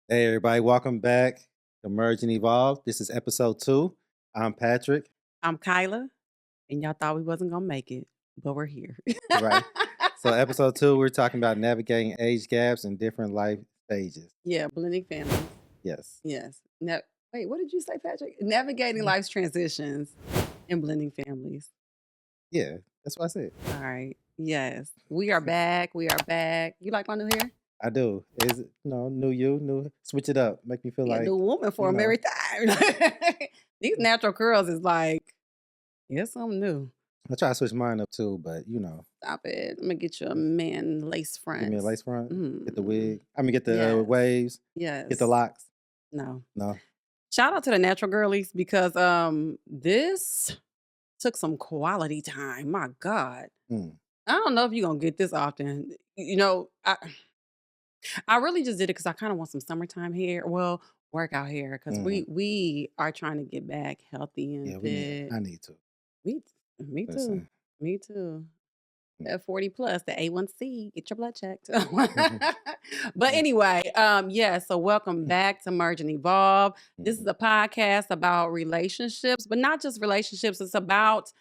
Hey, everybody, welcome back to Merge and Evolve. This is episode 2. I'm Patrick. I'm Kyla, and y'all thought we wasn't gonna make it, but we're here. Right. So, episode 2, we're talking about navigating age gaps and different life stages. Yeah, blending families. Yes. Yes. Wait, what did you say, Patrick? Navigating life's transitions and blending families. Yeah, that's what I said. All right. Yes. We are back. We are back. You like my new hair? I do. Is it, new you, new, switch it up. Make me feel Yeah, like, new woman for you them know, every time. These natural curls is like, yeah, something new. I try to switch mine up too, but Stop it. I'm gonna get you a man lace give me a fronts. lace front, get the Mm. wig. I mean, get the Yes. waves, get the Yes. locks. No. No. Shout out to the natural girlies because this took some quality time. My God. Mm. I don't know if you're gonna get this often. I really just did it because I kind of want some summertime hair. Well, workout hair because hmm we are trying to get back healthy and Yeah, fit. I need to. Me, me too. Listen. Me too. Mm. At 40 plus, the A1C, get your blood checked. Mhm. But Yeah. anyway, yeah, so welcome back to Merge and Evolve. This is Mhm. a podcast about relationships, but not just relationships, it's about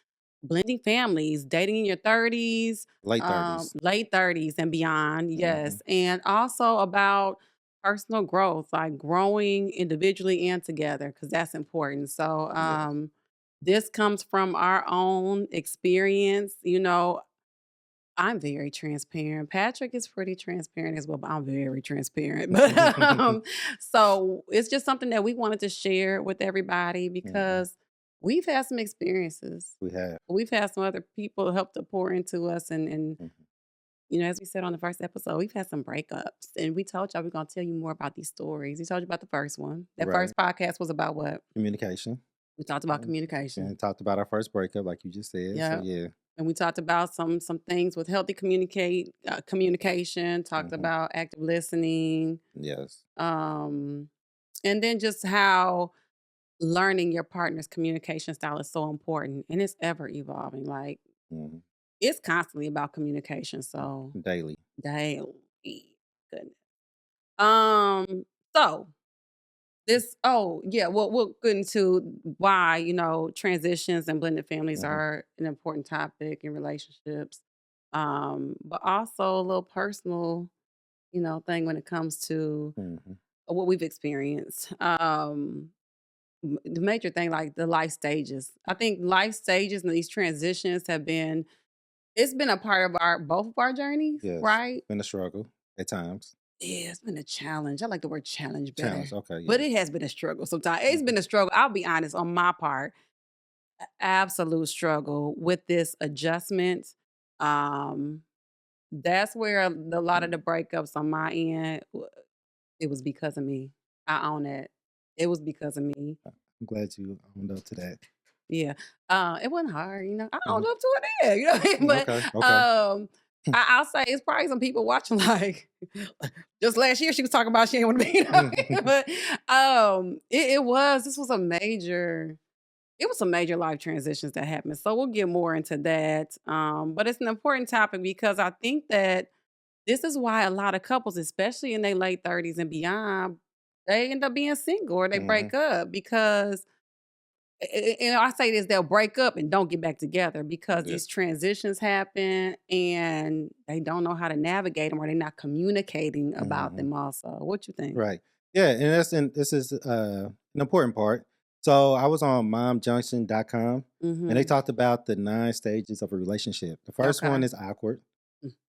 blending families, dating in your 30s, Late 30s. late 30s and beyond, Mhm. yes. And also about personal growth, like growing individually and together, because that's important. So Yes. this comes from our own experience. I'm very transparent. Patrick is pretty transparent as well, but I'm very transparent. But so it's just something that we wanted to share with everybody Mhm. because we've had some experiences. We have. We've had some other people help to pour into us and Mhm. as we said on the first episode, we've had some breakups. And we told y'all we're gonna tell you more about these stories. We told you about the first one. That Right. first podcast was about what? Communication. We talked about And communication. talked about our first breakup, like you just said. So Yeah. yeah. And we talked about some things with healthy communication, talked Mhm. about active listening, Yes. um, and then just how learning your partner's communication style is so important and it's ever evolving. Like Mhm. it's constantly about communication. So Daily. daily. Goodness. Um, so we'll get into why, transitions and blended families Mhm. are an important topic in relationships. But also a little personal, thing when it comes to Mhm. what we've experienced. The major thing, like the life stages. I think life stages and these transitions it's been a part of both of our journeys, Yes. right? Been a struggle at times. Yeah, it's been a challenge. I like the word challenge Challenge. better. Okay. But Yeah. it has been a struggle sometimes. It's Mhm. been a struggle. I'll be honest on my part. Absolute struggle with this adjustment. Um, that's where a lot of Mm. the breakups on my end, it was because of me. I own it. It was because of me. I'm glad you owned up to that. Yeah. It wasn't hard, I owned Mhm. up to it then, But Okay. Okay. I'll say it's probably some people watching like just last year she was talking about she didn't want to be, but this was a major it was some major life transitions that happened. So we'll get more into that. But it's an important topic because I think that this is why a lot of couples, especially in their late 30s and beyond, they end up being single or they Mhm. break up because and I say this, they'll break up and don't get back together because Yeah. these transitions happen and they don't know how to navigate them or they're not communicating about Mhm. them also. What you think? Right. Yeah, and this is an important part. So I was on momjunction.com and they Mhm. talked about the 9 stages of a relationship. The first one Okay. is awkward.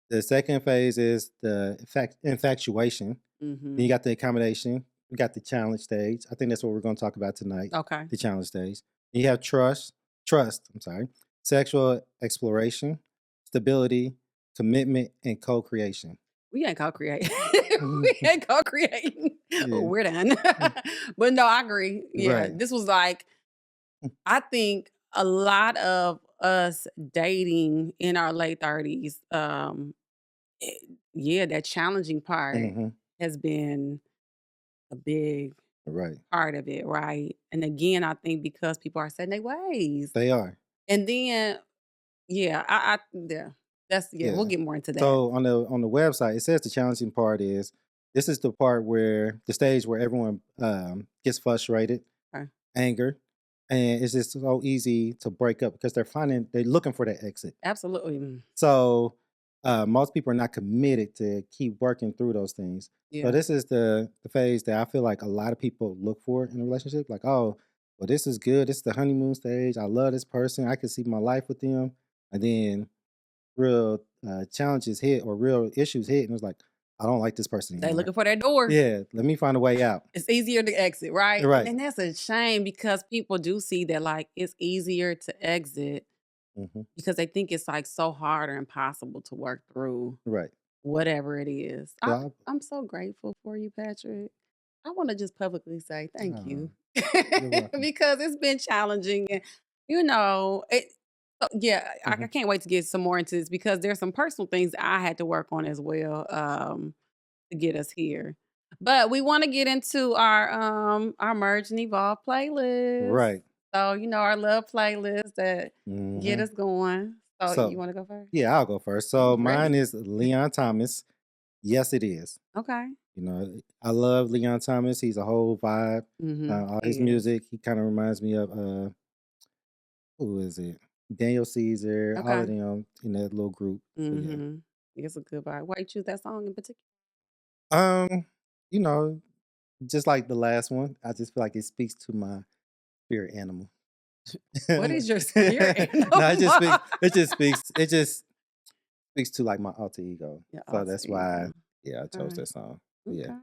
The second phase is the infatuation. Then you Mhm. got the accommodation. You got the challenge stage. I think that's what we're going to talk about tonight. Okay. The challenge stage. You have trust. I'm sorry, sexual exploration, stability, commitment, and co-creation. We ain't co-creating. We Mhm. ain't co-creating. Yeah. We're done. Mm. But no, I agree. Yeah, Right. this was like I think a lot of us dating in our late 30s, eh, yeah, that challenging part hmm has been a big Right. part of it, right? And again, I think because people are setting their ways. They are. And then, yeah, yeah, we'll Yeah. get more into that. So on the website, it says the challenging part is This is the part where the stage where everyone gets frustrated, Okay. anger, and it's just so easy to break up because they're looking for that exit. Absolutely. So most people are not committed to keep working through those things. So Yeah. this is the phase that I feel like a lot of people look for in a relationship. Like, oh, well, this is good. This is the honeymoon stage. I love this person. I can see my life with them. And then real challenges hit or real issues hit, and it's like, I don't like this person They anymore. looking for that door. Yeah, let me find a way out. It's easier to exit, right? Right. And that's a shame because people do see that like it's easier to exit Hmm. because they think it's like so hard or impossible to work through Right. whatever it is. So I'm so grateful for you, Patrick. I want to just publicly say thank oh, you you're welcome. because it's been challenging. And, it. So yeah, I Hmm. can't wait to get some more into this because there's some personal things that I had to work on as well to get us here. But we want to get into our merge and evolve playlist. Right. So our love playlist that get Hmm. us going. So you So want to go first? yeah, I'll go first. So I'm mine ready. is Leon Thomas. Yes, it is. Okay. I love Leon Thomas. He's a whole vibe. Mhm. All his Yes. music, he kind of reminds me of who is it? Daniel Caesar, all of Okay. them in that little group. So yeah. Mhm. It's a good vibe. Why you choose that song in particular? Um, you know, just like the last one, I just feel like it speaks to my spirit animal. What is your spirit No, animal? it just speaks to like my alter ego. Your So alter that's why, ego. yeah, I chose Okay. that song. But yeah. Okay.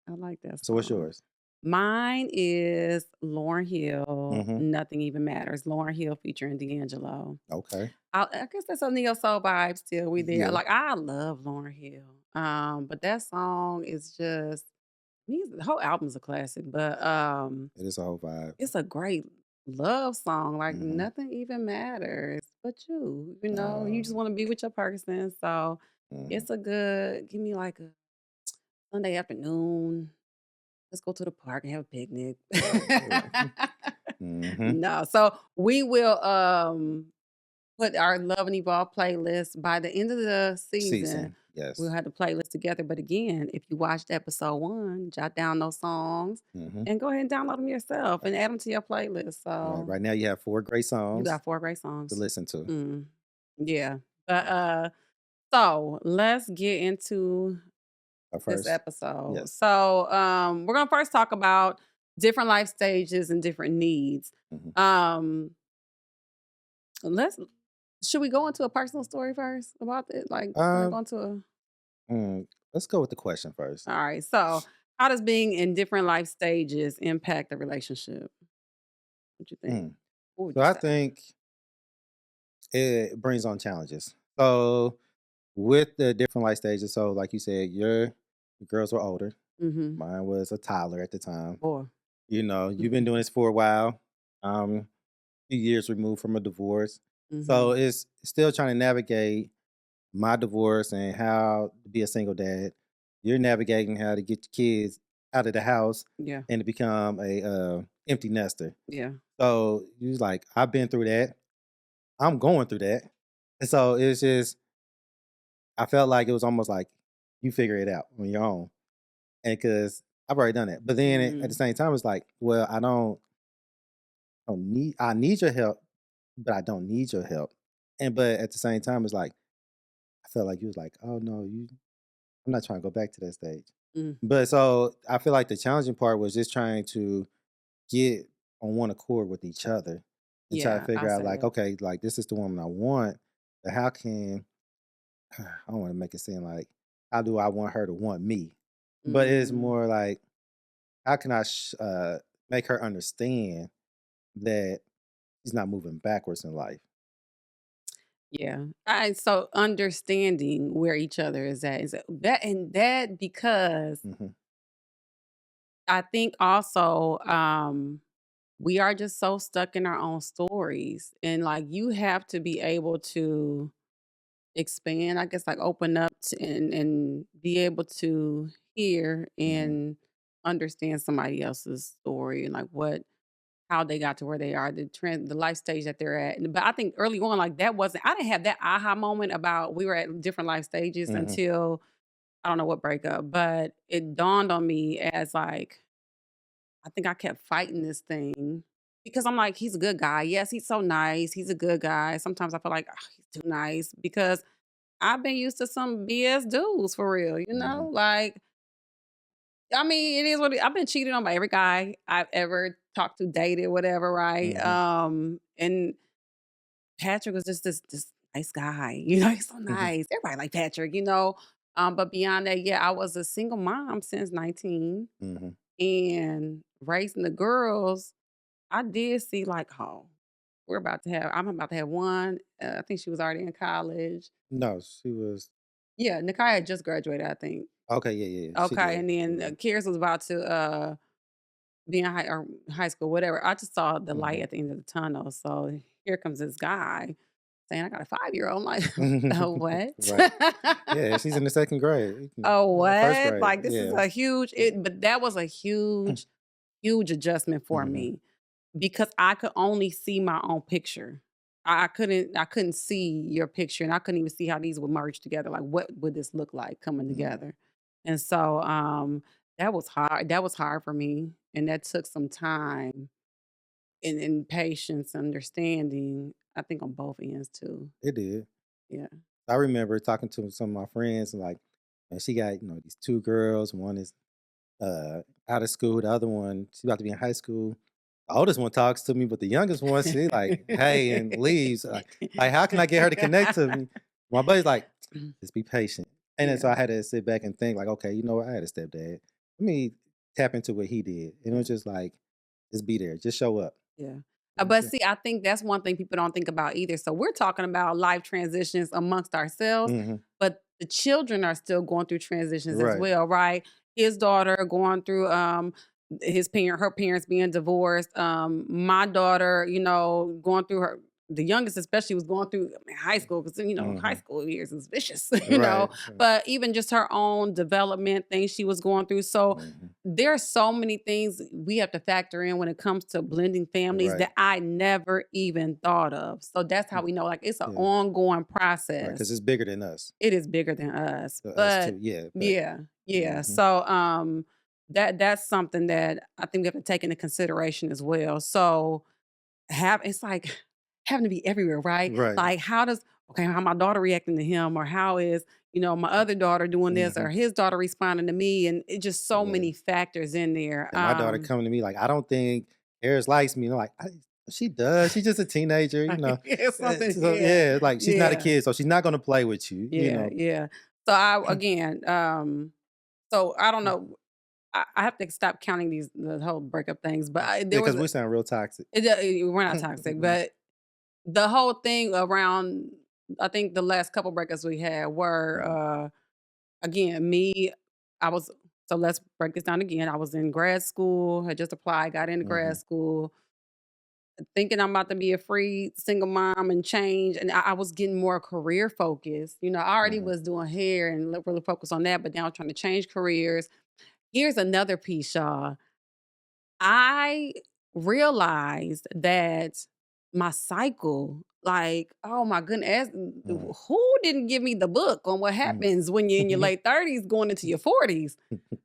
I like that So what's song. yours? Mine is Lauryn Hill, Mm-hmm. Nothing Even Matters. Lauryn Hill featuring D'Angelo. Okay. I guess that's a neo soul vibe still. We there. Yeah, Like I love Lauryn Hill. But that song is just the whole album's a classic, but it is a whole vibe. it's a great love song. Like Mm-hmm. nothing even matters but you. You just Um, want to be with your person. So mhm. it's a good give me like a Sunday afternoon. Let's go to the park and have a picnic. Right. Mm-hmm. No, so we will put our Love and Evolve playlist by the end of the season. Season. We'll Yes. have the playlist together. But again, if you watched episode 1, jot down those songs Mm-hmm. and go ahead and download them yourself and add them to your playlist. Right. So Right now, you have 4 great you songs got 4 great to songs. listen to. Mm, yeah. But so let's get into But this first, episode. yes. So we're gonna first talk about different life stages and different needs. Mm-hmm. Um let's should we go into a personal story first about it? Like can I go Um, into a let's go with the question first. all right. So how does being in different life stages impact the relationship? What you think? Mm. What would So you I say? think it brings on challenges. So with the different life stages, so like you said, your girls were older. Mm-hmm. Mine was a toddler at the time. Boy. You've been doing this for a while. Few years removed from a divorce. Mm-hmm. So it's still trying to navigate my divorce and how to be a single dad. You're navigating how to get your kids out of the house Yeah. and to become a empty nester. Yeah. So you was like, I've been through that. I'm going through that. And so it's just I felt like it was almost like you figure it out on your own. And because I've already done it. But then at the Mm, same time, it's like, well, I need your help, but I don't need your help. But at the same time, it's like I felt like you was like, oh no, I'm not trying to go back to that stage. mm. But so I feel like the challenging part was just trying to get on one accord with each other and try to Yeah, figure I'll out say like, that. okay, like this is the woman I want, but how can I don't want to make it seem like how do I want her to want me? But it's Mm. more like how can I make her understand that she's not moving backwards in life? Yeah. So understanding where each other is at is that because Hmm. I think also we are just so stuck in our own stories and like you have to be able to expand, I guess like open up and be able to hear Hmm. and understand somebody else's story and like what how they got to where they are, the life stage that they're at. But I think early on, like that wasn't I didn't have that aha moment about we were at different life stages Hmm. until I don't know what breakup, but it dawned on me as like I think I kept fighting this thing because I'm like, he's a good guy. Yes, he's so nice. He's a good guy. Sometimes I feel like "Ugh, he's too nice because I've been used to some BS dudes for real, you Mhm, know? Like, I mean, it is what I've been cheated on by every guy I've ever talked to, dated, whatever, right? mhm, And Patrick was just this nice guy, you know, he's so mhm, nice. Everybody like Patrick, you know. But beyond that, yeah, I was a single mom since 19 mhm. and raising the girls. I did see like, oh, I'm about to have one. I think she was already in college. No, she was Yeah, Nakai had just graduated, I think. okay, yeah, yeah, yeah, she Okay, did. and then Mhm, Kiers was about to be in high school, whatever. I just saw the light mhm. at the end of the tunnel. So here comes this guy saying, I got a 5-year-old. I'm like, oh, what? Right. Yeah, she's in the 2nd grade, Oh, 1st what? grade, Like, this is yeah. a huge, Yeah. but that was a huge, huge adjustment for Mhm, me because I could only see my own picture. I couldn't see your picture and I couldn't even see how these would merge together. Like, what would this look like coming mhm. together? And so, that was hard. That was hard for me. And that took some time and patience, understanding, I think on both ends too. It did. Yeah. I remember talking to some of my friends, and like, and she got, these 2 girls, one is, out of school, the other one, she's about to be in high school. The oldest one talks to me, but the youngest one, she like, "Hey," and leaves, like, how can I get her to connect to me? My buddy's like, "Just be patient." And then so Yeah, I had to sit back and think like, "Okay, you know what? I had a stepdad. Let me tap into what he did." And it yeah. was just like, "Just be there. Just show up." Yeah. But Okay. see, I think that's one thing people don't think about either. So we're talking about life transitions amongst ourselves, Mhm. but the children are still going through transitions as Right. well, right? His daughter going through her parents being divorced. My daughter, you know, going through the youngest especially was going through high school because you know high Mhm. school years is vicious, you know. Right. Right. But even just her own development things she was going through. So Mhm. there are so many things we have to factor in when it comes to blending families Right. that I never even thought of. So that's how Mm, we know, like, it's an yeah. ongoing Right. Because process. it's bigger than us. It is bigger than us. Us But too. Yeah. But yeah, yeah. mhm. So that's something that I think we have to take into consideration as well. So it's like having to be everywhere, right? Right. Like how my daughter reacting to him or how is, you know, my other daughter doing this Mhm. or his daughter responding to me and it's just so Yeah. many factors in there. And my daughter coming to me like, "I don't think Harris likes me." And I'm like, "She does. She's just a teenager, you know." It's something, So yeah. yeah, like she's not a Yeah. kid, so she's not gonna play with you, you Yeah, know. yeah. So I again, so I don't know. I have to stop counting the whole breakup things, but Yeah, there was because we sound real toxic. we're not toxic, but the whole thing around I think the last couple breakups we had were Mhm, again me. I was so let's break this down again. I was in grad school, had just applied, got into grad mhm, school, thinking I'm about to be a free single mom and change. And I was getting more career focused. You know, I already mhm, was doing hair and really focused on that, but now I'm trying to change careers. Here's another piece, y'all. I realized that my cycle, like, oh my goodness, mhm, who didn't give me the book on what mhm. happens when you're in your late 30s going into your 40s?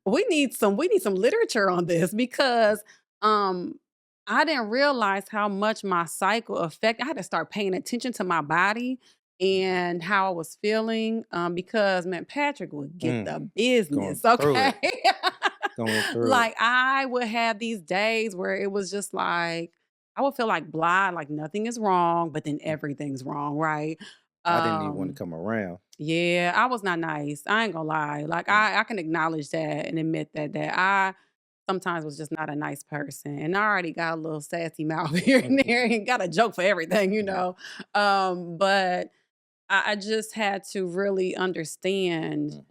We need some literature on this because um I didn't realize how much my cycle affected. I had to start paying attention to my body and how I was feeling because man, Patrick would get Mm, the going business, through okay? it, going through it. Like I would have these days where it was just like I would feel like blah, like nothing is wrong, but then Mm, everything's wrong, right? I didn't even wanna Um come around. yeah, I was not nice. I ain't gonna lie. Like Mm, I can acknowledge that and admit that I sometimes was just not a nice person. And I already got a little sassy mouth here and mhm, there and got a joke for everything, you mhm, know. But I just had to really understand mhm,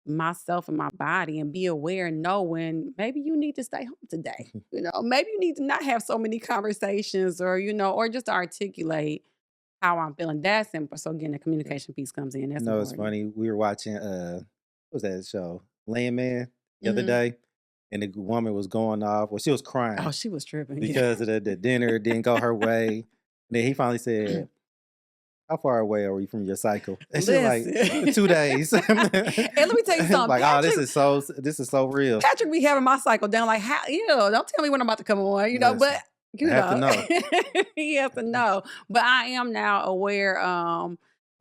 myself and my body and be aware and know when maybe you need to stay home today. mhm. You know, maybe you need to not have so many conversations or, you know, or just articulate how I'm feeling. That's simple. So again, the communication piece comes in. That's It's important. funny, we were watching, what was that show? Landman the other Mhm. day, and the woman was going off, well, she was Oh, crying she was tripping. Yeah. because of the dinner didn't go her way. And then he finally said, how far away are we from your cycle? And she's like, Listen. 2 days. And let me tell you something, Like, oh, Patrick this is so real. Patrick be having my cycle down like, how, don't tell me when I'm about to come on, but Listen, I have to know. he has to know. But I am now aware,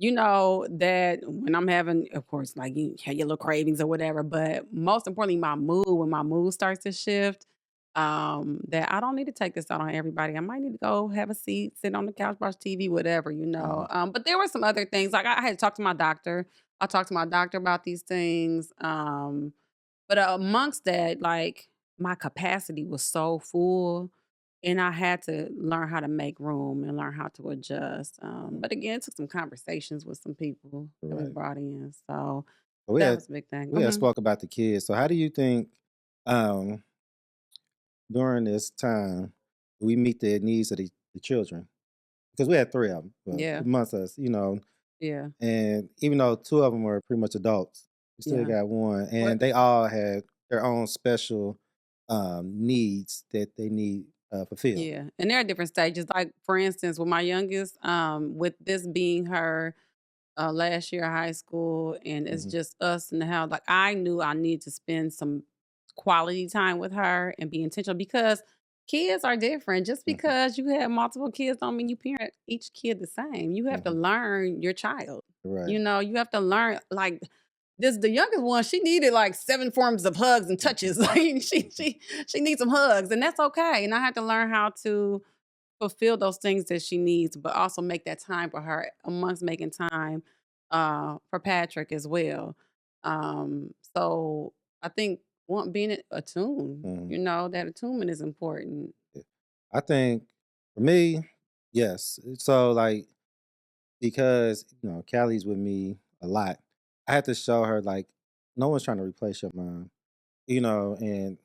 that when I'm having, of course, like you have your little cravings or whatever, but most importantly, my mood, when my mood starts to shift, that I don't need to take this out on everybody. I might need to go have a seat, sit on the couch, watch TV, whatever. Mhm. But there were some other things. Like I had to talk to my doctor. I talked to my doctor about these things. But amongst that, like my capacity was so full, and I had to learn how to make room and learn how to adjust. But again, it took some conversations with some people that we Right. brought in. So But that was a big thing. we had spoke about the kids. So how do you think um during this time we meet the needs of the children? Because we had 3 of them Yeah, amongst us, yeah, and even though 2 of them were pretty much adults, we still yeah. got 1, What? and they all had their own special needs that they need fulfilled. Yeah, and there are different stages. Like for instance, with my youngest, with this being her last year of high school, and it's Hmm. just us in the house. Like I knew I needed to spend some quality time with her and be intentional because kids are different. Just Hmm. because you have multiple kids don't mean you parent each kid the same. You have to Hmm. learn your child. Right. You have to learn like this the youngest one, she needed like 7 forms of hugs and touches. Hmm. Like she needs some hugs, and that's okay. And I had to learn how to fulfill those things that she needs, but also make that time for her amongst making time for Patrick as well. So I think one being attuned, Hmm. that attunement is important. I think for me, yes. So like because Callie's with me a lot, I had to show her like no one's trying to replace your mom, and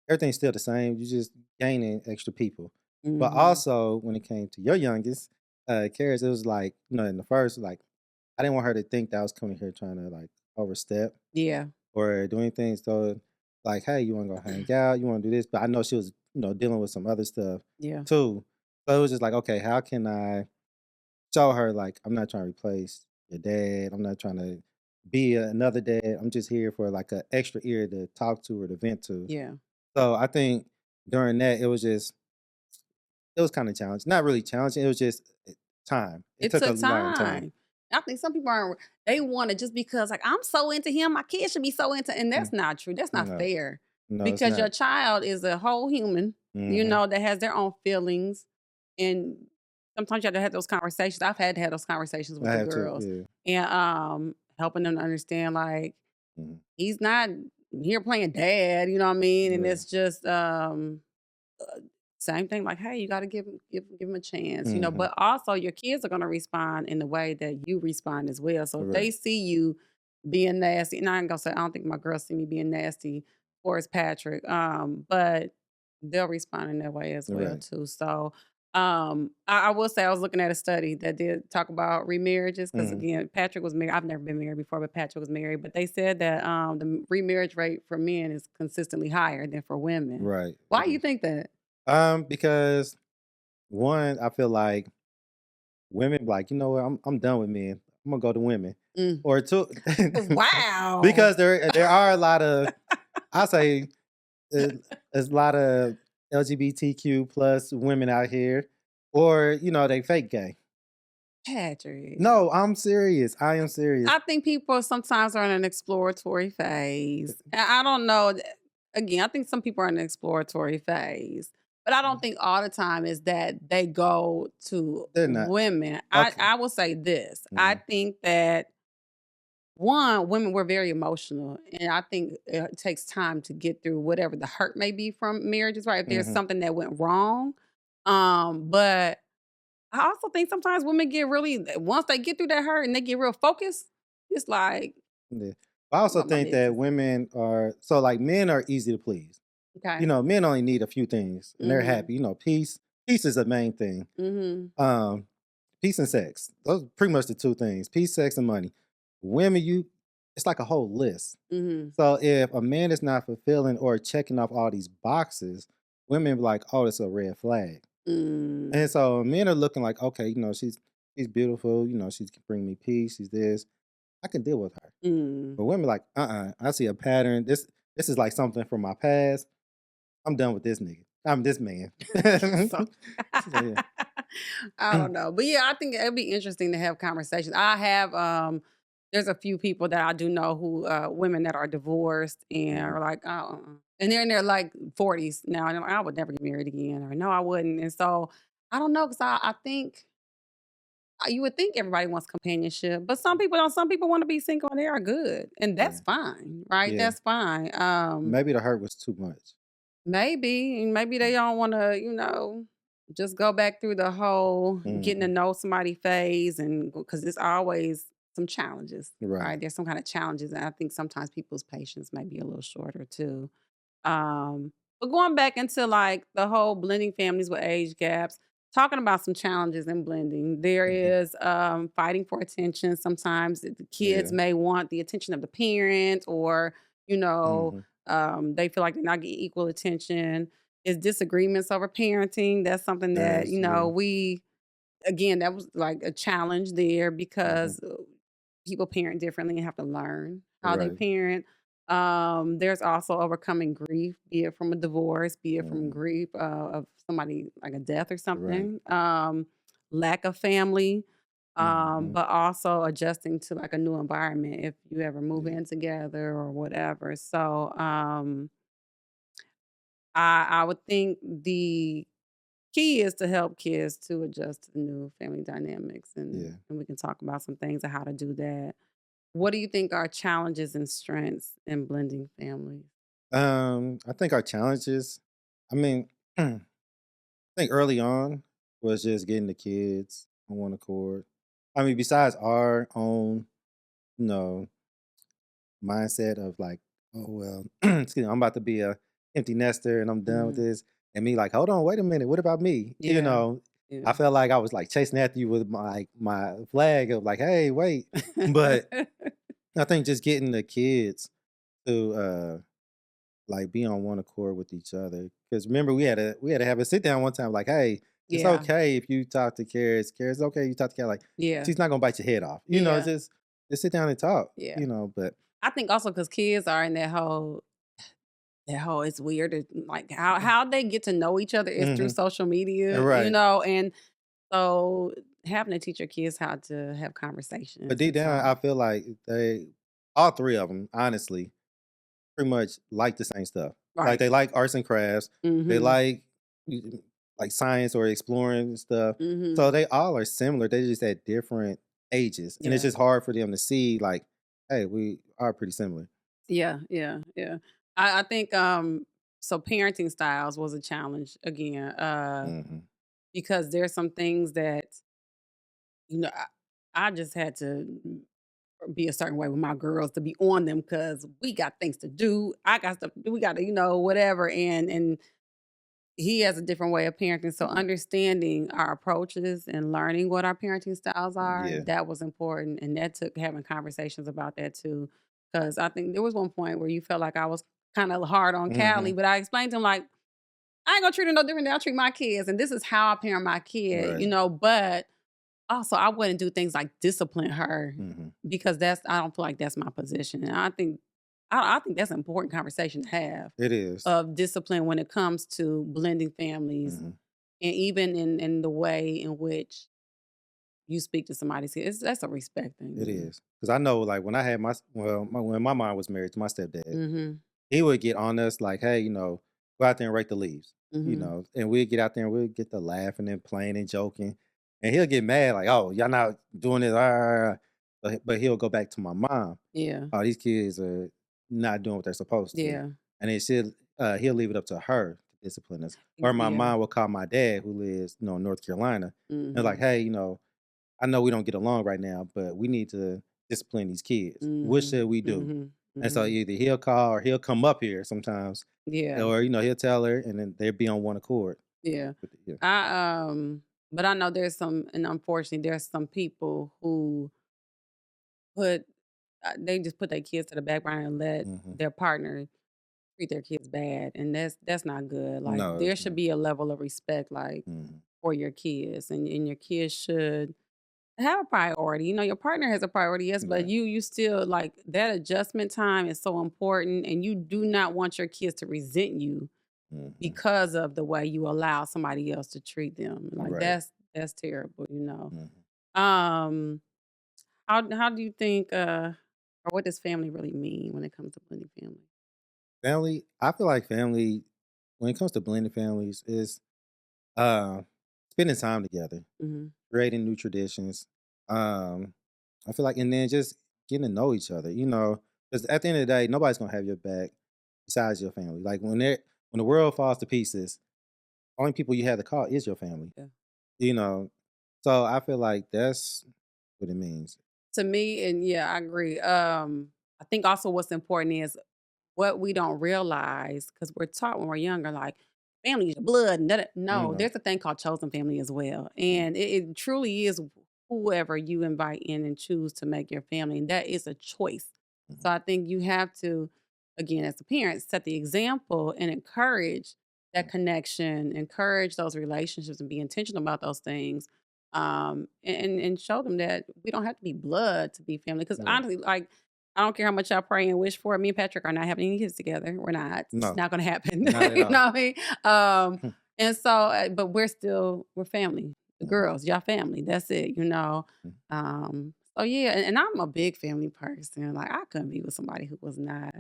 everything's still the same. You just gaining extra people. But Mhm. also when it came to your youngest, Karis, it was like, in the first, like I didn't want her to think that I was coming here trying to like overstep Yeah. or do anything. So like, hey, you wanna go hang out, you wanna do this. But I know she was, dealing with some other stuff Yeah. too. So it was just like, okay, how can I show her like I'm not trying to replace your dad. I'm not trying to be another dad. I'm just here for like an extra ear to talk to or to vent to. Yeah. So I think during that it was kind of challenging. Not really challenging. It was just time. It It took a took long time. time. I think some people are they want it just because like I'm so into him, my kids should be so into, and that's Mm, not true. That's not no, fair. no, it's Because your not. child is a whole human, Hmm. that has their own feelings. And sometimes you have to have those conversations. I've had to have those conversations I with the have to. girls Yeah. and helping them to understand like Mhm. he's not here playing dad, you know what I mean? And Yeah. it's just same thing, like, hey, you got to give him a chance, Hmm. But also, your kids are going to respond in the way that you respond as well. So if they Right. see you being nasty, and I ain't gonna say I don't think my girls see me being nasty towards Patrick, but they'll respond in that way as well Right. too. So I will say I was looking at a study that did talk about remarriages because Hmm. again, Patrick was married. I've never been married before, but Patrick was married. But they said that the remarriage rate for men is consistently higher than for women. Right. Why It do you is. think that? Because one, I feel like women like, you know what, I'm done with men. I'm gonna go to women. Mm. Or two Wow. because there are a lot of I say there's a lot of LGBTQ plus women out here, or they fake gay. Patrick. No, I'm serious. I am serious. I think people sometimes are in an exploratory phase. And I don't know. Again, I think some people are in an exploratory phase, but I don't think all the time is that they go to They're not women. I, okay. I will say this. I Mhm. think that one, women were very emotional, and I think it takes time to get through whatever the hurt may be from marriages, right? If there's Mhm. something that went wrong. But I also think sometimes women get really once they get through that hurt and they get real focused, it's like, Yeah. I "I'm also about my think that business." women are so like men are easy to please. Okay. Men only need a few things and they're Mhm. happy. Peace. Peace is the main thing. Mhm. Um, Peace and sex. Those are pretty much the two things. Peace, sex, and money. Women, it's like a whole list. Mhm. So if a man is not fulfilling or checking off all these boxes, women be like, oh, it's a red flag. Mm. And so men are looking like, okay, she's she's beautiful, she can bring me peace, she's this. I can deal with her. Mm. But women like, I see a pattern. This is like something from my past. I'm done with this nigga. I'm this man. So So yeah. I don't know. But yeah, I think it'd be interesting to have conversations. I have there's a few people that I do know who women that are divorced and Mhm. are like, oh, and they're in their like 40s now, and they're like, I would never get married again, or no, I wouldn't. And so I don't know, because I think you would think everybody wants companionship, but some people don't. Some people want to be single and they are good, and that's Yeah. fine, right? Yeah. That's fine. Maybe the hurt was too much. Maybe they Mm. don't wanna, just go back through the whole getting to Mhm. know somebody phase, and because there's always some challenges, Right. right? There's some kinda challenges, and I think sometimes people's patience may be a little shorter too. But going back into, like, the whole blending families with age gaps, talking about some challenges in blending, there Mhm. is, fighting for attention. Sometimes the kids Yeah. may want the attention of the parent, or, you know, Mhm. they feel like they're not getting equal attention. Is disagreements over parenting. That's something that, Yes, yeah. we again, that was, like, a challenge there Mhm. because, people parent differently and have to learn how they Right. parent. There's also overcoming grief, be it from a divorce, be it from Mhm. grief of somebody like a death or Right. something. Lack of family, Mhm. but also adjusting to like a new environment if you ever move Yeah. in together or whatever. So I would think the key is to help kids to adjust to the new family dynamics, and Yeah. we can talk about some things of how to do that. What do you think are challenges and strengths in blending families? I think our challenges, I mean, I think early on was just getting the kids on one accord. I mean, besides our own, you know, mindset of like, oh well, excuse me, I'm about to be a empty nester and I'm done with Mhm. this. And me like, hold on, wait a minute, what about me? Yeah, I yeah. felt like I was like chasing after you with my flag of like, hey, wait. But I think just getting the kids to like be on one accord with each other. Because remember, we had to have a sit down one time. Like, hey, it's Yeah, okay if you talk to Carrots. Carrots, okay, you talk to Carrot. Like, yeah, she's not gonna bite your head off. yeah, Just sit down and talk. yeah. But I think also because kids are in that whole it's weird, like, how they get to know each other is through hmm social media, right. and so having to teach your kids how to have But conversations deep and down, talk. I feel like all three of them, honestly, pretty much like the same stuff. Like Right. they like arts and crafts. They Mhm, y- like science or exploring stuff. mhm. So they all are similar. They just at different ages, and it's Yeah. just hard for them to see like, hey, we are pretty similar. Yeah, yeah, yeah. I think, so parenting styles was a challenge again, Hmm because there's some things that, I just had to be a certain way with my girls to be on them because we got things to do. I got stuff to do. We gotta, whatever. And he has a different way of parenting. So understanding our approaches and learning what our parenting styles are, Yeah. that was important. And that took having conversations about that too. Cause I think there was one point where you felt like I was kind of hard on hmm Callie, but I explained to him like, I ain't gonna treat her no different than I treat my kids. And this is how I parent my kid, Right. but also I wouldn't do things like discipline her hmm because I don't feel like that's my position. And I think that's an important conversation to have It is. of discipline when it comes to blending families, Mm-hmm. and even in the way in which you speak to somebody's kids. That's a respect thing to It me. is because I know, like when I had when my mom was married to my stepdad, Mhm. he would get on us like, hey, go out there and rake the leaves, Mhm. and we'd get out there and we'd get to laughing and playing and joking, and he'll get mad like, oh, y'all not doing this, but he'll go back to my mom. Yeah. Oh, these kids are not doing what they're supposed to, Yeah. and then he'll leave it up to her to discipline us, or my Yeah. mom will call my dad who lives in North Carolina, and like, Mhm. hey, I know we don't get along right now, but we need to discipline these kids. What Mhm. should we do? Mhm. And so Mhm. either he'll call or he'll come up here sometimes, Yeah. or he'll tell her, and then they'll be on one accord. Yeah. Yeah. But I know and unfortunately there's some people who put they just put their kids to the background and let hmm their partner treat their kids bad, and that's not good. Like, No, there it's should not. be a level of respect, like, hmm for your kids, and your kids should have a priority. You know, your partner has a priority, yes, but Right. you still like that adjustment time is so important, and you do not want your kids to resent you Mhm. because of the way you allow somebody else to treat them. Like Right. that's terrible, you know. Mhm. Um, how do you think or what does family really mean when it comes to blending family? Family, I feel like family, when it comes to blended families, is uh, spending time together, Mhm. creating new traditions. Um, I feel like, and then just getting to know each other. Because at the end of the day, nobody's gonna have your back besides your family. Like when the world falls to pieces, only people you have to call is your family. Yeah. You know, so I feel like that's what it means. To me, and yeah, I agree. I think also what's important is what we don't realize because we're taught when we're younger, like family is your blood. And You no, know, there's a thing called chosen family as well, mm, and it truly is whoever you invite in and choose to make your family, and that is a choice. mhm, So I think you have to, again, as a parent, set the example and encourage that mm, connection, encourage those relationships, and be intentional about those things. And show them that we don't have to be blood to be family. Because right. honestly, like I don't care how much y'all pray and wish for. Me and Patrick are not having any kids together. We're not. It's No, not gonna happen. not at You all. know what I mean? And so, but we're family. The Mhm, girls, y'all family. That's it. You know. mhm, So yeah, and I'm a big family person. Like I couldn't be with somebody who was not.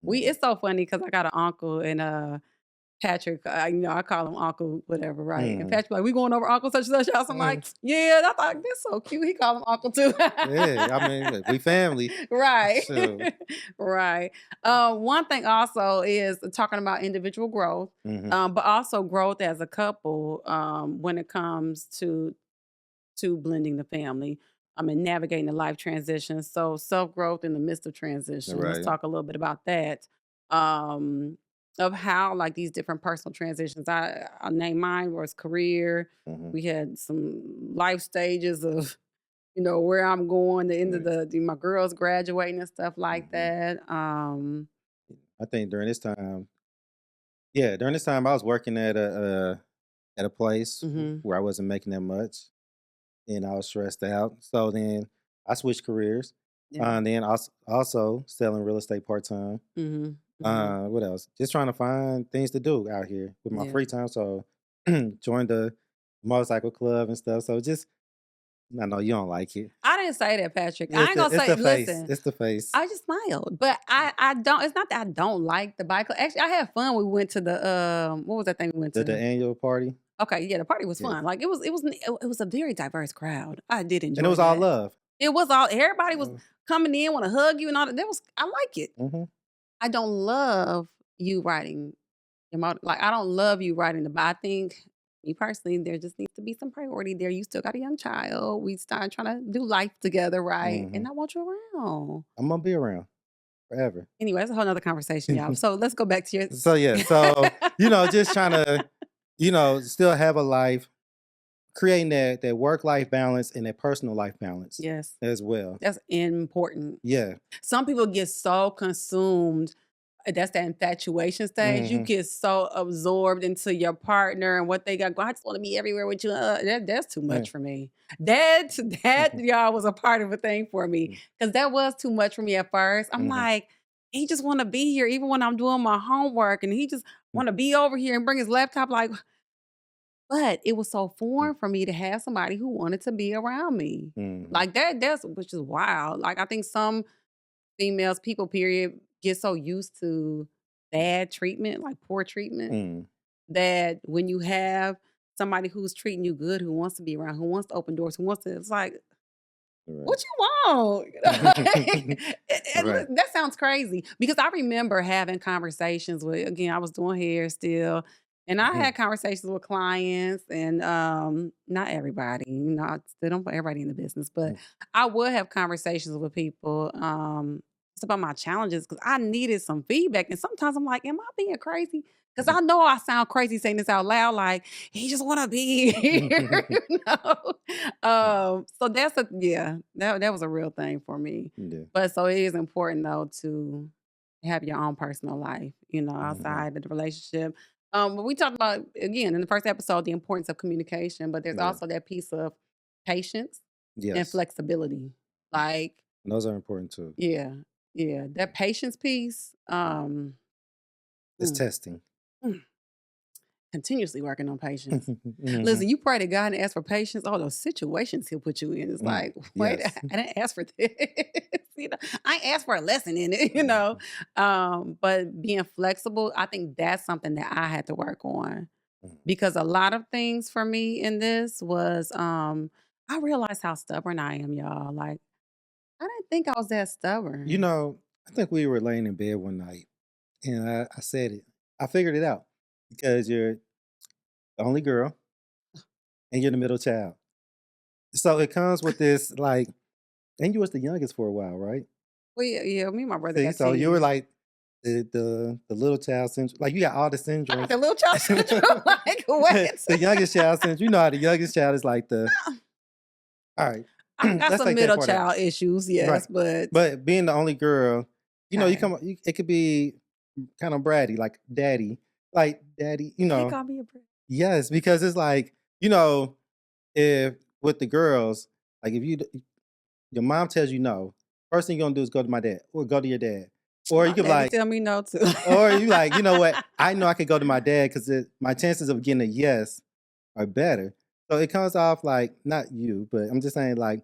We mhm, It's so funny because I got an uncle and Patrick, I call him Uncle whatever, right? And mhm, Patrick like, "We going over Uncle such and such house." I'm like, mhm. "Yeah." I thought that's so cute. He called him Uncle too. Yeah, I mean, look, we family. Right. So, Right. One thing also is talking about individual growth, mhm, but also growth as a couple when it comes to blending the family. And navigating the life transition. So self growth in the midst of transition. Let's right. talk a little bit about that. Um, of how like these different personal transitions. I'll name mine was career. Mhm, We had some life stages of where I'm going, the end of right. my girls graduating and stuff like Mhm. that. I think during this time, yeah, during this time, I was working at a place Mhm. where I wasn't making that much, and I was stressed out. So then I switched careers, Yeah. and then also selling real estate part time. Mhm. Mhm. What else? Just trying to find things to do out here with my Yeah. free time. So joined the motorcycle club and stuff. So just I know you don't like it. I didn't say that, Patrick. I ain't gonna It's say the face. listen, It's the face. I just smiled, but I don't it's not that I don't like the bike club. Actually, I had fun. We went to the, what was that thing we went The to? annual party. Okay, yeah, the party was Yeah. fun. Like, it was a very diverse crowd. I did And it enjoy was all that. love. It was all everybody was Uh, coming in, wanna hug you and all that. I like it. mhm, I don't love you riding your motor like, I don't love you riding the bike. I think, me personally, there just needs to be some priority there. You still got a young child. We start trying to do life together, right? And mhm. I want you around. I'm gonna be around forever. Anyway, that's a whole nother conversation, y'all. So let's go back to your So yeah, just trying to, still have a life, creating that work life balance and that personal life balance Yes, as well. that's important. Yeah. Some people get so consumed. That's that infatuation stage. You Hmm. get so absorbed into your partner and what they got going. I just want to be everywhere with you. That's too Yeah. much for me. That y'all was a part of a thing for me because that was too much for me at first. I'm Hmm. like, he just want to be here even when I'm doing my homework, and he just want to be over here and bring his laptop. Like, but it was so foreign for me to have somebody who wanted to be around me. Hmm. Like that. That's which is wild. Like I think some females, people, period, get so used to bad treatment, like poor treatment, Hmm. that when you have somebody who's treating you good, who wants to be around, who wants to open doors, who wants to, it's like, Right. what you want? Right. That sounds crazy because I remember having conversations with, again, I was doing hair still. And I Mhm. had conversations with clients and not everybody, I still don't put everybody in the business, but Mm. I would have conversations with people just about my challenges because I needed some feedback. And sometimes I'm like, am I being crazy? Because Mhm. I know I sound crazy saying this out loud, like, he just want to be here, you know? So that's yeah, that was a real thing for me. Yeah. But so it is important though to have your own personal life, Mhm. outside of the relationship. But we talked about again in the first episode the importance of communication, but there's Yeah. also that piece of patience and Yes. flexibility. Like, Those are important too. yeah, yeah, that patience piece, It's mm, testing. mm, continuously working on patience. Mhm. Listen, you pray to God and ask for patience, all those situations he'll put you in. It's Mm. like, wait, Yes. I didn't ask for this. I ain't asked for a lesson in it, Mhm. But being flexible, I think that's something that I had to work on Mhm. because a lot of things for me in this was I realized how stubborn I am, y'all. Like, I didn't think I was that You stubborn. know, I think we were laying in bed one night and I said it. I figured it out because you're the only girl and you're the middle child. So it comes with this like, and you was the youngest for a while, right? Well, yeah, yeah, me and my brother See, got so 10 you were years. like the little child syndrome. Like you got all the I got syndromes. the little child syndrome. Like, what? The youngest child syndrome. You know how the youngest child is like the all right. I got Let's some take that middle part out. child issues, yes, Right. but But being the only girl, you okay. come it could be kind of bratty, like daddy, They call me a brat. yes, because it's like, you know, if with the girls, like if your mom tells you no, first thing you're gonna do is go to my dad or go to your dad. Or you My could be daddy like, tell me no too. or you like, you know what? I know I could go to my dad because my chances of getting a yes are better. So it comes off like not you, but I'm just saying like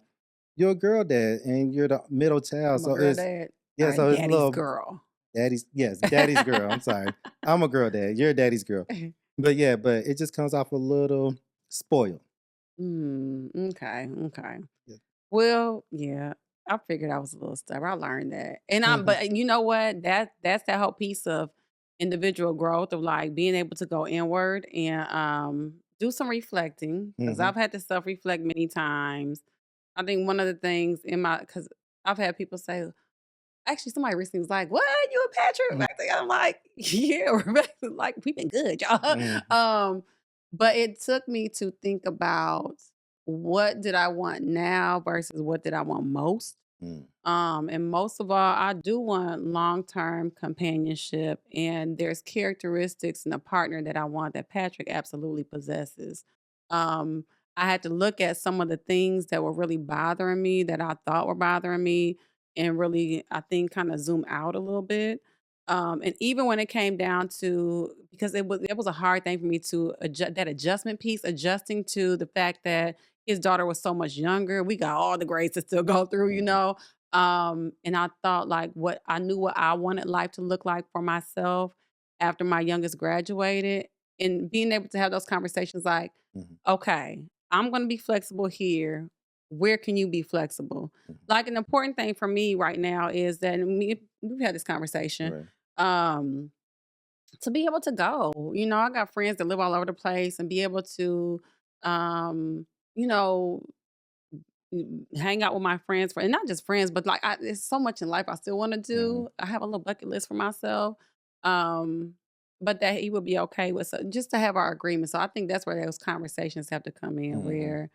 you're a girl dad and you're the middle child. I'm a So girl it's dad. All yeah, right, so it's a daddy's little girl. daddy's girl. I'm sorry. I'm a girl dad. You're a daddy's girl. But yeah, but it just comes off a little spoiled. Okay, okay. Yeah. Well, yeah, I figured I was a little stubborn. I learned that. And I'm Mhm. but you know what? That's that whole piece of individual growth of like being able to go inward and do some reflecting because Mhm. I've had to self-reflect many times. I think one of the things in my because I've had people say, actually somebody recently was like, "What? You and Patrick Mhm. back together?" I'm like, "Yeah, we're back." Like we've been good, y'all. Mhm. But it took me to think about what did I want now versus what did I want most. Mhm. And most of all, I do want long-term companionship, and there's characteristics in a partner that I want that Patrick absolutely possesses. Um, I had to look at some of the things that were really bothering me that I thought were bothering me, and really, I think, kind of zoom out a little bit. And even when it came down to because it was a hard thing for me to adjust that adjustment piece, adjusting to the fact that his daughter was so much younger. We got all the grades to still go through, Mhm. and I thought like what I knew what I wanted life to look like for myself after my youngest graduated and being able to have those conversations like, Mhm. okay, I'm going to be flexible here. Where can you be flexible? Mhm. Like an important thing for me right now is that and we've had this conversation. Right. Um, to be able to go, I got friends that live all over the place and be able to, um, you know, hang out with my friends for and not just friends, but like there's so much in life I still want to Mhm. do. I have a little bucket list for myself. Um, but that he would be okay with so just to have our agreement. So I think that's where those conversations have to come in Mhm. where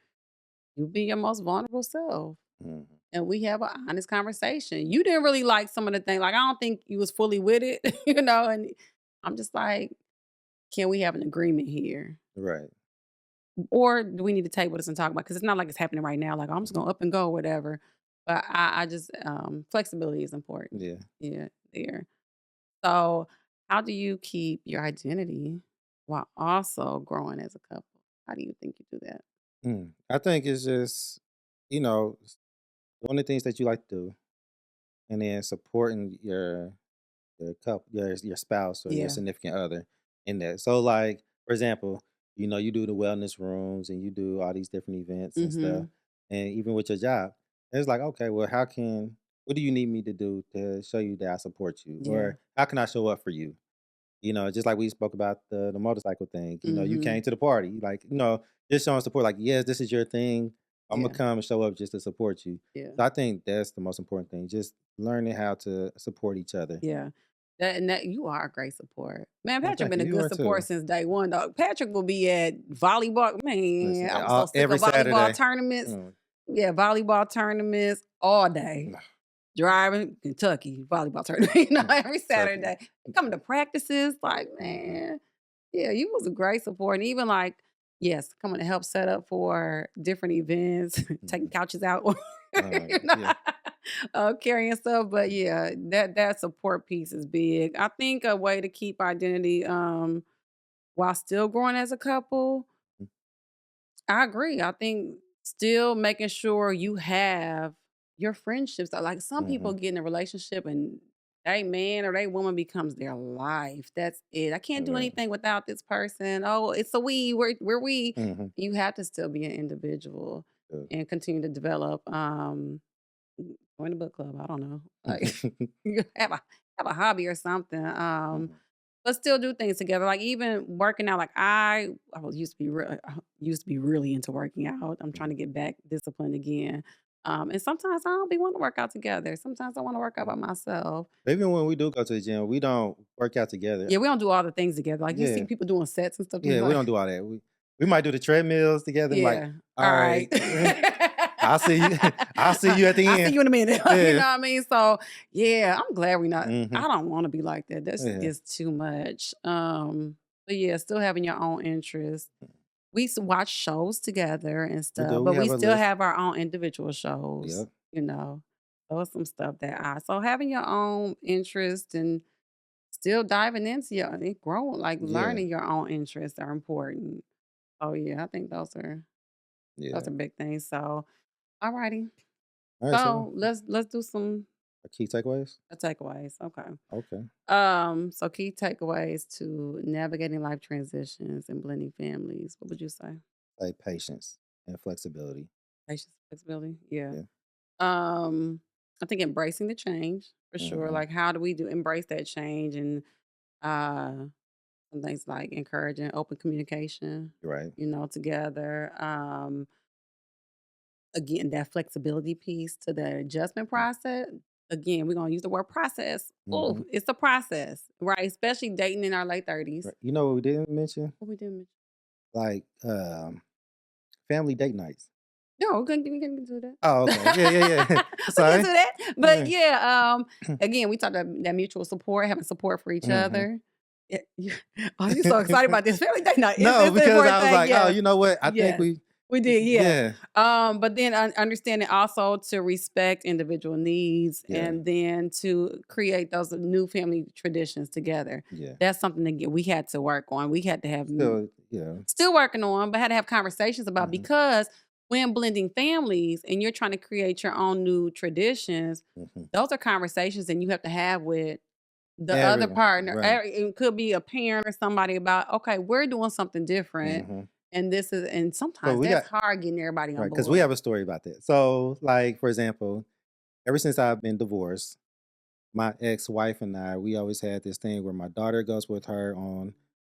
you be your most vulnerable self Mhm. and we have an honest conversation. You didn't really like some of the things, like I don't think you was fully with it, and I'm just like, can we have an agreement here? Right. Or do we need to table this and talk about? Because it's not like it's happening right now, like, I'm just Mhm. gonna up and go, whatever. But I just, flexibility is important. Yeah. Yeah, there. So, how do you keep your identity while also growing as a couple? How do you think you do that? I think it's just, you know, doing the things that you like to do and then supporting your couple, your spouse or your Yeah. significant other in that. So, like for example, you do the wellness rooms and you do all these different events and stuff, Mhm. and even with your job, it's like, okay, well, what do you need me to do to show you that I support you, Yeah. or how can I show up for you? Just like we spoke about the motorcycle thing. You Mhm. came to the party, like just showing support. Like, yes, this is your thing. I'm gonna Yeah. come and show up just to support you. Yeah. So I think that's the most important thing. Just learning how to support each other. Yeah. That you are a great support. Man, Oh, Patrick thank been you. a You good are support too. since day one, dog. Patrick will be at volleyball. Man, Listen, I was so sick every of volleyball Saturday. tournaments. Mm, Yeah, volleyball tournaments all day. Driving Kentucky volleyball tournament, every Kentucky. Saturday. Coming to practices, like, Hmm. man, yeah, you was a great support. And even like Yes, coming to help set up for different events, taking Mhm. couches out, you know, Yeah. carrying stuff. But yeah, that support piece is big. I think a way to keep identity while still growing as a couple, Mm. I agree. I think still making sure you have your friendships. Like some people Mhm. get in a relationship and they man or they woman becomes their life. That's it. I can't do Right. anything without this person. Oh, it's a we. We're we. Mhm. You have to still be an individual Yeah. and continue to develop. Join the book club. I don't know. Like you have a hobby or something. Mhm. But still do things together. Like even working out, like I was used to be really into working out. I'm trying Mhm. to get back disciplined again. And sometimes I don't be wanting to work out together. Sometimes I want to work out by Mhm. myself. Even when we do go to the gym, we don't work out together. Yeah, we don't do all the things together. Like you see Yeah. people doing sets and stuff. You be Yeah, we like, don't do all that. We might do the treadmills together and like, yeah, all all right. right, I'll see you. I'll see you at the I'll see end. you in a minute. You know Yeah. what I mean? So yeah, I'm glad we not. Mhm. I don't want to be like that. That's Yeah. just too much. But yeah, still having your own interests. We used to watch shows together and We do. stuff, We but we have a still list. have our own individual shows, Yep. you know. Those some stuff that I so having your own interest and still diving into your and growing, like Yeah. learning your own interests are important. Oh yeah, I think those Yeah. are big things. So all righty. All right. So, So let's do some key takeaways. takeaways. Okay. Okay. So key takeaways to navigating life transitions and blending families. What would you say? Like patience and flexibility. Patience, flexibility. Yeah. Yeah. I think embracing the change for sure. Mhm. Like, how do we do embrace that change and uh, some things like encouraging open communication, Right. together. Again, that flexibility piece to the adjustment process. Again, we're gonna use the word process. Oh, Mhm. it's a process, right? Especially dating in our late 30s. Right. You know what we didn't mention? What we doing? Like family date nights. No, we can do that. Oh, okay. Yeah, yeah, yeah. We can do Sorry. that. But Yeah. yeah, again, we talked about that mutual support, having support for each Mhm. other. Yeah. Oh, you so excited about this family day night. It's No, it's an because important I was thing. like, oh, Yes. you know what? I think Yes. we, We did, yeah. yeah, But then understanding also to respect individual needs yeah, and then to create those new family traditions together. yeah. That's something that we had to work on. We had to have Still, yeah. still working on, but had to have conversations about Mhm, because when blending families and you're trying to create your own new traditions, mhm. those are conversations and you have to have with the other Everyone, partner. right. It could be a parent or somebody about, okay, we're doing something different. Mhm. And this is, and So sometimes we that's got hard getting everybody on right because we board. have a story about that. So, like for example, ever since I've been divorced, my ex-wife and I, we always had this thing where my daughter goes with her on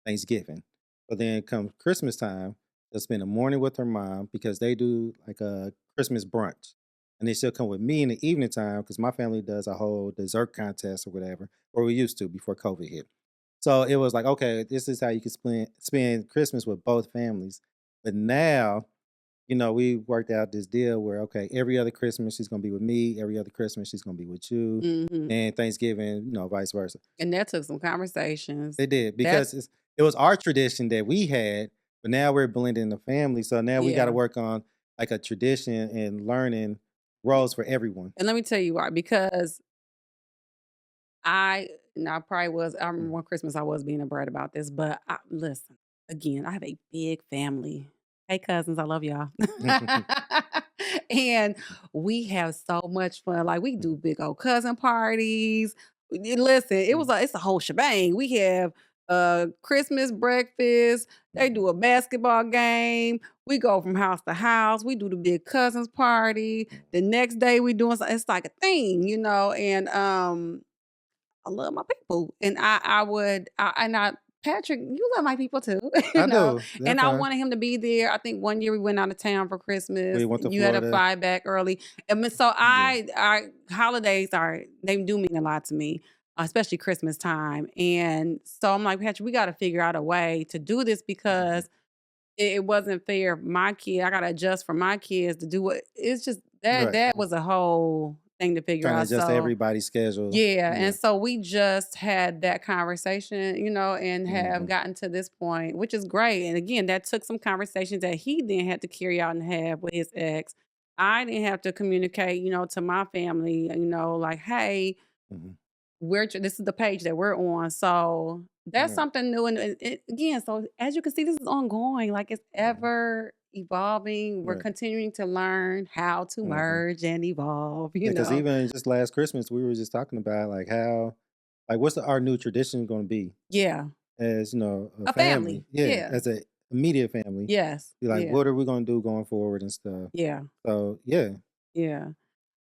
Thanksgiving. But then come Christmas time, she'll spend the morning with her mom because they do like a Christmas brunch. And then she'll come with me in the evening time because my family does a whole dessert contest or whatever, or we used to before COVID hit. So it was like, okay, this is how you can spend Christmas with both families. But now we worked out this deal where okay, every other Christmas she's gonna be with me, every other Christmas she's gonna be with you, Hmm. and Thanksgiving, vice versa. And that took some conversations. They did That, because it was our tradition that we had, but now we're blending the family. So now we got to yeah. work on like a tradition and learning roles for everyone. And let me tell you why, because I probably was, I remember Mm. one Christmas I was being a brat about this, but listen, again, I have a big family. Hey, cousins, I love y'all. And we have so much fun. Like, we do big old cousin parties. Listen, it's a whole shebang. We have Christmas breakfast. They Mhm. do a basketball game. We go from house to house. We do the big cousins party. The next day we doing something. It's like a thing, and I love my people, and Patrick, you love my people too, I do. They're and I fun. wanted him to be there. I think one year we went out of town for Christmas, We went to and you had to Florida. fly back early, and so Yeah. I holidays they do mean a lot to me, especially Christmas time, and so I'm like, Patrick, we got to figure out a way to do this Mhm. because it wasn't fair. My kid, I got to adjust for my kids to do what it's just that Right. that was a whole thing to figure Trying to out. adjust to So everybody's schedule. yeah, Yeah. and so we just had that conversation, and have Mhm. gotten to this point, which is great. And again, that took some conversations that he then had to carry out and have with his ex. I didn't have to communicate, to my family, like, hey, Mhm. this is the page that we're on. So that's Right. something new. And again, so as you can see, this is ongoing. Like it's Mhm. ever evolving. We're Right. continuing to learn how to Mhm. merge and evolve. Yeah, because even just last Christmas, we were just talking about like how, like, what's our new tradition going to be Yeah, as a a family? family. Yeah, Yeah. as a immediate family. Yes. Be like, Yeah. what are we going to do going forward and stuff? Yeah. So yeah. Yeah.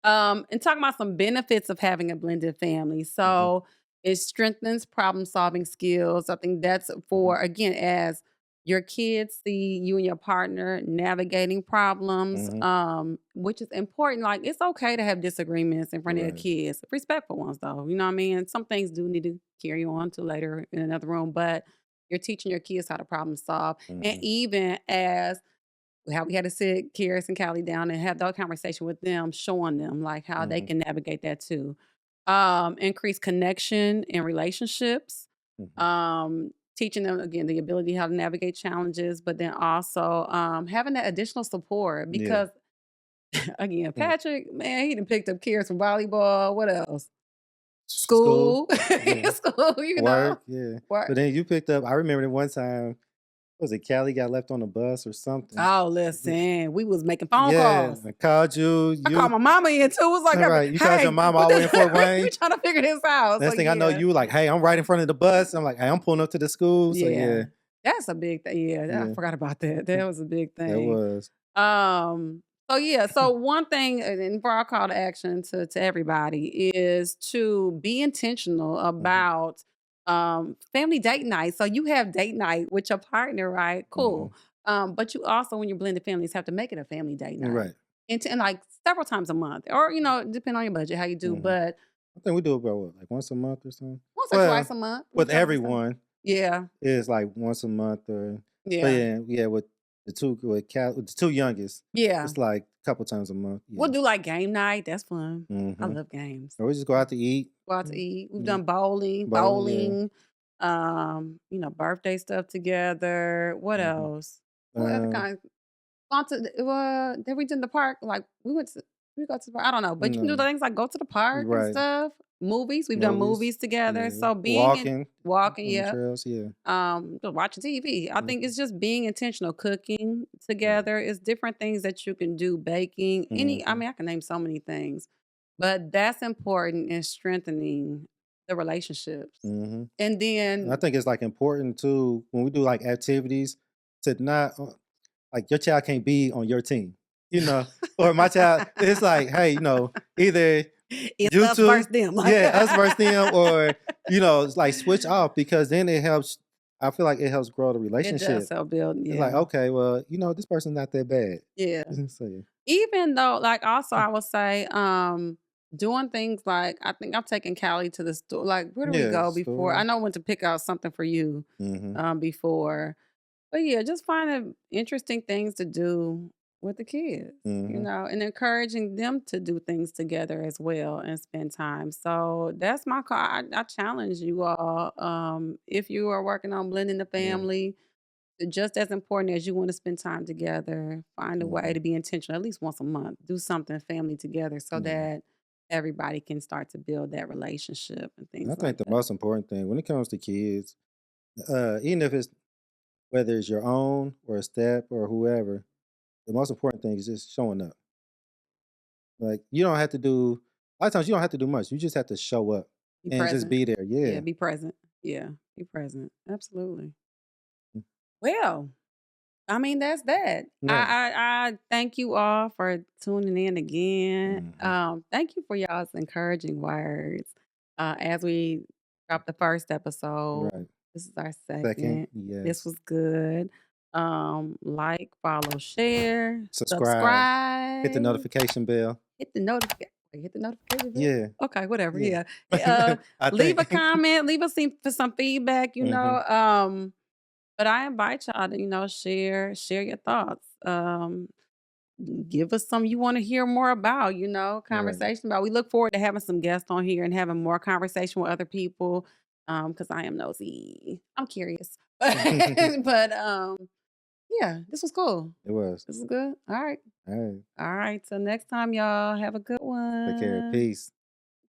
And talking about some benefits of having a blended family. Hmm. So it strengthens problem solving skills. I think that's Hmm. for, again, as your kids see you and your partner navigating problems, Hmm. which is important. Like it's okay to have disagreements in front of your Right. kids, respectful ones though. You know what I mean? Some things do need to carry on to later in another room, but you're teaching your kids how to problem solve. And Hmm. even as how we had to sit Karis and Callie down and have that conversation with them, showing them like how they Hmm. can navigate that too. Increase connection in relationships. Hmm. Teaching them again the ability how to navigate challenges, but then also having that additional support Yeah. because again, Mm. Patrick, man, he done picked up Karis from volleyball. What else? School. School, Yeah. school, Work. Yeah. work. But then you picked up. I remember that one time. Was it Callie got left on the bus or something? Oh, listen, we was making phone Yeah, calls. I called you. I called You my mama in too. Was like, all right. You called your "Hey, mom what all the way in this Fort we Wayne. trying to figure this out." So Next thing I know, yeah, you were like, "Hey, I'm right in front of the bus." I'm like, "Hey, I'm pulling up to the school." So yeah, yeah, that's a big thing. Yeah, I yeah, forgot about that. That was a big that thing. was. So yeah, so one thing, and for our call to action to everybody is to be intentional Mhm, about family date night. So you have date night with your partner, right? mhm. Cool. But you also, when you're blended families, have to make it a family date night. Right. And like several times a month, or depending on your budget, how you do. Mhm. But I think we do about what, like once a month or something. once or Well, twice a month, with whichever is done. everyone, Yeah, it's like once a month or. But yeah, yeah, yeah, with the two youngest, yeah. it's like a couple times a month. We'll Yeah. do like game night. That's fun. I Mm-hmm. love games. Or we just go out to eat. Go out to Mm, eat. We've yeah. done bowling, Bowling. Yeah. birthday stuff together. What Mm-hmm. else? What other Um. kind? Gone to did we did in the park? Like we go to the park. I don't know, but you can do No. things like go to the park and Right. stuff. Movies. We've done Movies. movies together. Yeah. So being in Walking walking, on the yeah. trails. Yeah. Just watching TV. I think Mhm. it's just being intentional, cooking Right. together. It's different things that you can do, baking, I Mhm. mean, I can name so many things, but that's important in strengthening the relationships. Mhm. And And I then think it's like important too when we do like activities to not like your child can't be on your team, you know, or my child. It's like, hey, either it's you us two, versus them. Like yeah, us versus them, or it's like switch off because then it helps. I feel like it helps grow the it does relationship. help build, It's like, yeah. okay, well, this person's not that bad. Yeah. So yeah. Even though, like, also I would say, doing things like I think I've taken Callie to the store. Like, where do we Yeah, go before? I store. know when to pick out something for you, Mhm. before. But yeah, just finding interesting things to do with the kids, Mhm. and encouraging them to do things together as well and spend time. So that's my call. I challenge you all. If you are working on blending the Yeah. family, just as important as you want to spend time together, find a way Mhm. to be intentional at least once a month. Do something family together so Yeah. that everybody can start to build that relationship and And I things think like the that. most important thing when it comes to kids, even if it's whether it's your own or a step or whoever, the most important thing is just showing up. Like you don't have to do a lot of times you don't have to do much. You just have to show up Be and just present. be there. Yeah, Yeah. be present. Yeah, be present. Absolutely. Mm. Well, I mean, that's that. Right. I thank you all for tuning in again. Hmm. Thank you for y'all's encouraging words. As we dropped the first episode, Right. this is our Second, second. This yes. was good. Like, follow, share, Subscribe. Hit the subscribe, notification bell. hit the notification bell. Yeah. Okay, whatever. Yeah. Yeah. I Leave a think. comment. Leave us for some feedback. Hmm. But I invite y'all to, share your thoughts. give us some you want to hear more about, Right. conversation about. We look forward to having some guests on here and having more conversation with other people. Because I am nosy. I'm curious. But yeah, this was cool. It was. This is good. All right. All right. All right. Till next time, y'all. Have a good Take care. one. Peace.